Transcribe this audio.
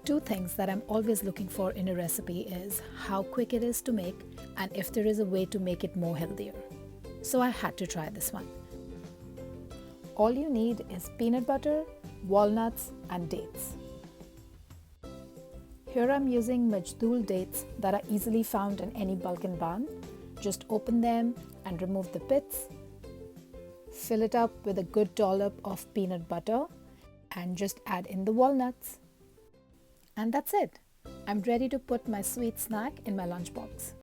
Two things that I'm always looking for in a recipe is how quick it is to make and if there is a way to make it more healthier. So I had to try this one. All you need is peanut butter, walnuts and dates. Here I'm using majdool dates that are easily found in any bulk and barn. Just open them and remove the pits. Fill it up with a good dollop of peanut butter and just add in the walnuts. And that's it. I'm ready to put my sweet snack in my lunchbox.